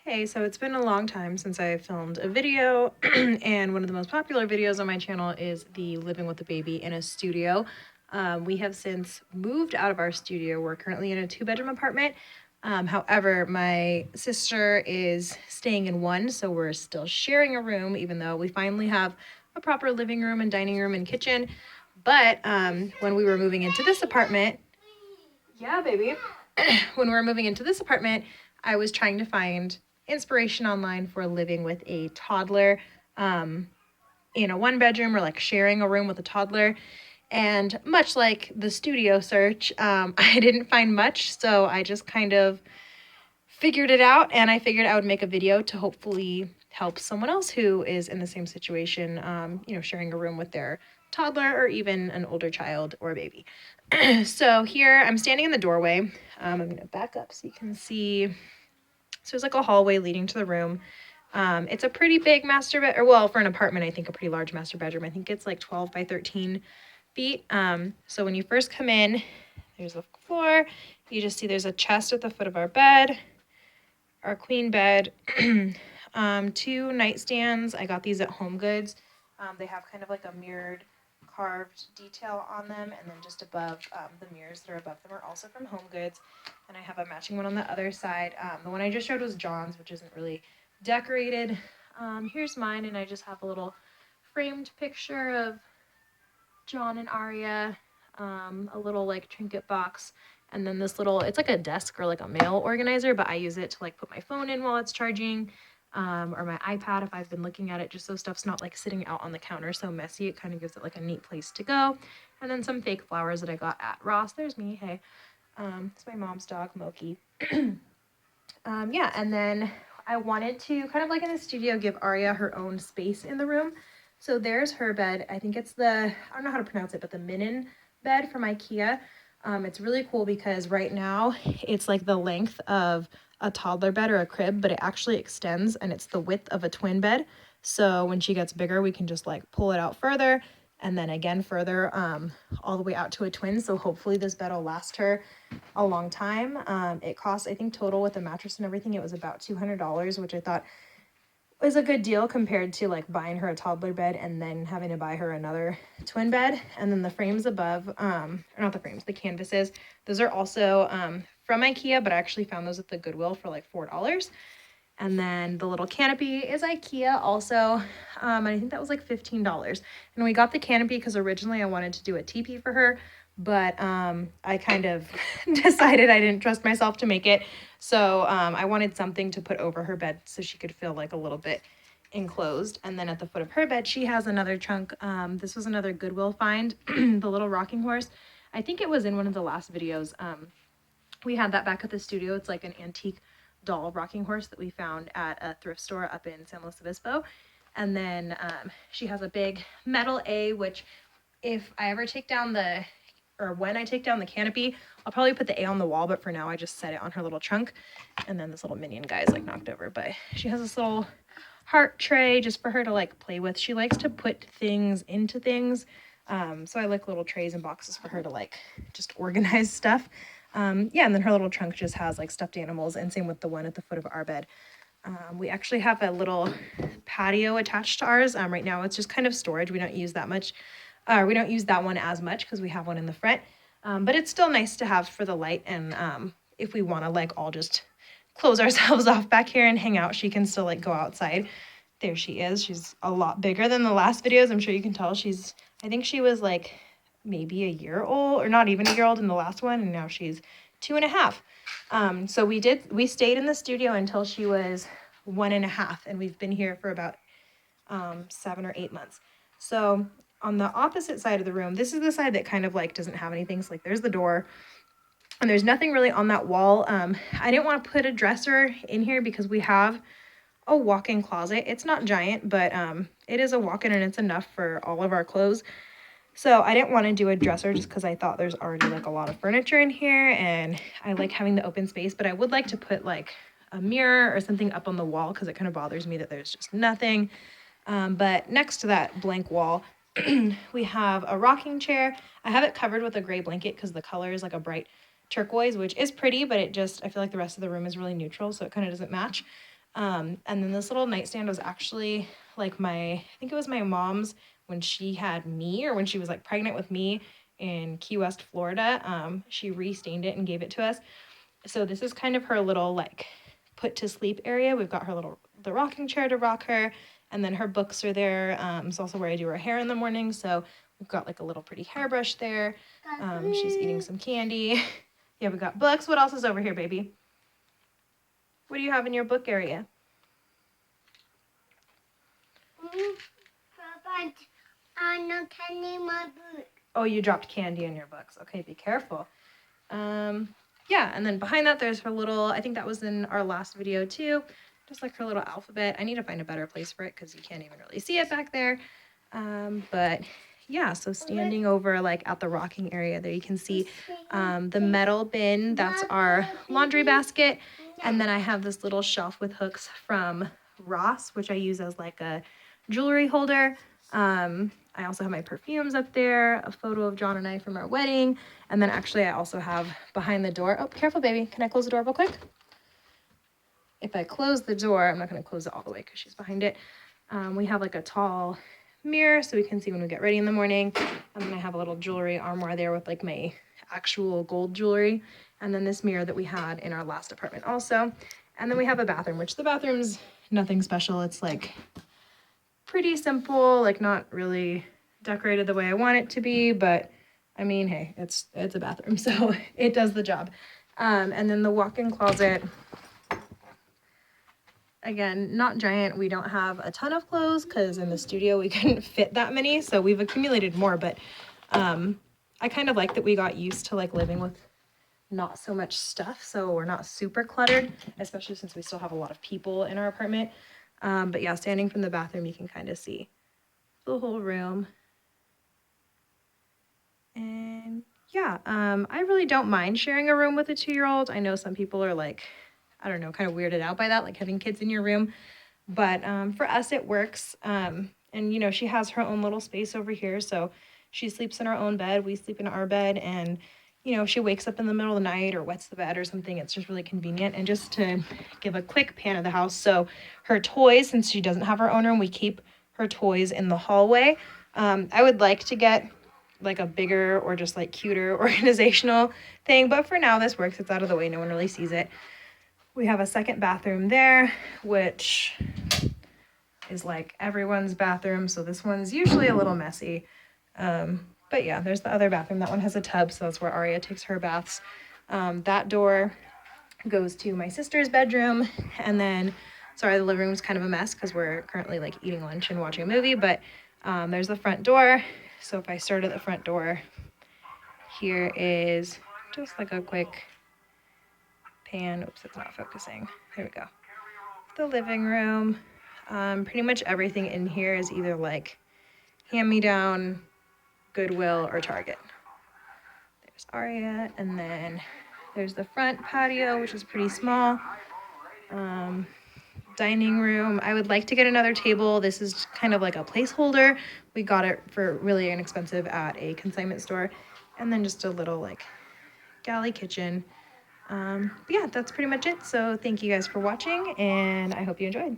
Hey, so it's been a long time since I filmed a video, and one of the most popular videos on my channel is the living with a baby in a studio. We have since moved out of our studio. We're currently in a 2-bedroom apartment. However, my sister is staying in one, so we're still sharing a room, even though we finally have a proper living room and dining room and kitchen. But when we were moving into this apartment, yeah, baby. When we were moving into this apartment, I was trying to find inspiration online for living with a toddler in a 1-bedroom, or like sharing a room with a toddler. And much like the studio search, I didn't find much. So I just kind of figured it out, and I figured I would make a video to hopefully help someone else who is in the same situation, sharing a room with their toddler or even an older child or a baby. So here I'm standing in the doorway. I'm going to back up so you can see. So there's like a hallway leading to the room. It's a pretty big master bed, or well, for an apartment, I think a pretty large master bedroom. I think it's like 12 by 13 feet. So when you first come in, there's a floor. You just see there's a chest at the foot of our bed, our queen bed, 2 nightstands. I got these at Home Goods. They have kind of like a mirrored carved detail on them, and then just above, the mirrors that are above them are also from Home Goods. And I have a matching one on the other side. The one I just showed was John's, which isn't really decorated. Here's mine, and I just have a little framed picture of John and Aria, a little like trinket box, and then this little, it's like a desk or like a mail organizer, but I use it to like put my phone in while it's charging, or my iPad if I've been looking at it, just so stuff's not like sitting out on the counter so messy. It kind of gives it like a neat place to go. And then some fake flowers that I got at Ross. There's me, hey. It's my mom's dog, Moki. Yeah, and then I wanted to, kind of like in the studio, give Aria her own space in the room. So there's her bed. I think it's I don't know how to pronounce it, but the Minin bed from IKEA. It's really cool because right now it's like the length of a toddler bed or a crib, but it actually extends, and it's the width of a twin bed. So when she gets bigger, we can just like pull it out further, and then again further, all the way out to a twin. So hopefully this bed will last her a long time. It costs, I think total with the mattress and everything, it was about $200, which I thought was a good deal compared to like buying her a toddler bed and then having to buy her another twin bed. And then the frames above, or not the frames, the canvases, those are also from IKEA, but I actually found those at the Goodwill for like $4. And then the little canopy is IKEA also. And I think that was like $15. And we got the canopy because originally I wanted to do a teepee for her, but I kind of decided I didn't trust myself to make it. So I wanted something to put over her bed so she could feel like a little bit enclosed. And then at the foot of her bed, she has another trunk. This was another Goodwill find, the little rocking horse. I think it was in one of the last videos. We had that back at the studio. It's like an antique doll rocking horse that we found at a thrift store up in San Luis Obispo. And then she has a big metal A, which if I ever take down when I take down the canopy, I'll probably put the A on the wall, but for now I just set it on her little trunk. And then this little minion guy is like knocked over, but she has this little heart tray just for her to like play with. She likes to put things into things. So I like little trays and boxes for her to like just organize stuff. Yeah, and then her little trunk just has like stuffed animals, and same with the one at the foot of our bed. We actually have a little patio attached to ours. Right now it's just kind of storage. We don't use that much. We don't use that one as much because we have one in the front. But it's still nice to have for the light. And if we want to like all just close ourselves off back here and hang out, she can still like go outside. There she is. She's a lot bigger than the last videos. I'm sure you can tell I think she was like maybe a year old, or not even a year old in the last one. And now she's 2.5. So we stayed in the studio until she was 1.5, and we've been here for about 7 or 8 months. So on the opposite side of the room, this is the side that kind of like doesn't have anything. So like there's the door, and there's nothing really on that wall. I didn't want to put a dresser in here because we have a walk-in closet. It's not giant, but it is a walk-in, and it's enough for all of our clothes. So I didn't want to do a dresser just because I thought there's already like a lot of furniture in here, and I like having the open space, but I would like to put like a mirror or something up on the wall because it kind of bothers me that there's just nothing. But next to that blank wall, we have a rocking chair. I have it covered with a gray blanket because the color is like a bright turquoise, which is pretty, but I feel like the rest of the room is really neutral, so it kind of doesn't match. And then this little nightstand was actually like I think it was my mom's when she had me, or when she was like pregnant with me in Key West, Florida. She restained it and gave it to us. So this is kind of her little like put to sleep area. We've got the rocking chair to rock her, and then her books are there. It's also where I do her hair in the morning. So we've got like a little pretty hairbrush there. She's eating some candy. Yeah, we got books. What else is over here, baby? What do you have in your book area? No candy in my book. Oh, you dropped candy in your books. Okay, be careful. Yeah, and then behind that there's her little, I think that was in our last video too, just like her little alphabet. I need to find a better place for it because you can't even really see it back there. But yeah, so standing over like at the rocking area there, you can see the metal bin. That's our laundry basket. And then I have this little shelf with hooks from Ross, which I use as like a jewelry holder. I also have my perfumes up there, a photo of John and I from our wedding. And then actually I also have behind the door, oh, careful baby, can I close the door real quick? If I close the door, I'm not gonna close it all the way because she's behind it. We have like a tall mirror so we can see when we get ready in the morning. And then I have a little jewelry armoire there with like my actual gold jewelry. And then this mirror that we had in our last apartment also. And then we have a bathroom, which the bathroom's nothing special. It's like pretty simple, like not really decorated the way I want it to be, but I mean, hey, it's a bathroom, so it does the job. And then the walk-in closet, again, not giant. We don't have a ton of clothes because in the studio we couldn't fit that many, so we've accumulated more, but I kind of like that we got used to like living with not so much stuff, so we're not super cluttered, especially since we still have a lot of people in our apartment. But yeah, standing from the bathroom, you can kind of see the whole room. And yeah, I really don't mind sharing a room with a 2-year-old. I know some people are like, I don't know, kind of weirded out by that, like having kids in your room. But for us, it works. And, you know, she has her own little space over here. So she sleeps in her own bed. We sleep in our bed. And, you know, if she wakes up in the middle of the night or wets the bed or something, it's just really convenient. And just to give a quick pan of the house. So her toys, since she doesn't have her own room, we keep her toys in the hallway. I would like to get like a bigger or just like cuter organizational thing, but for now this works. It's out of the way, no one really sees it. We have a second bathroom there, which is like everyone's bathroom, so this one's usually a little messy, but yeah, there's the other bathroom. That one has a tub, so that's where Aria takes her baths. That door goes to my sister's bedroom, and then sorry, the living room's kind of a mess because we're currently like eating lunch and watching a movie, but there's the front door. So if I start at the front door, here is just like a quick pan. Oops, it's not focusing. There we go. The living room. Pretty much everything in here is either like hand-me-down, Goodwill, or Target. There's Aria, and then there's the front patio, which is pretty small. Dining room. I would like to get another table. This is kind of like a placeholder. We got it for really inexpensive at a consignment store. And then just a little like galley kitchen. But yeah, that's pretty much it. So thank you guys for watching, and I hope you enjoyed.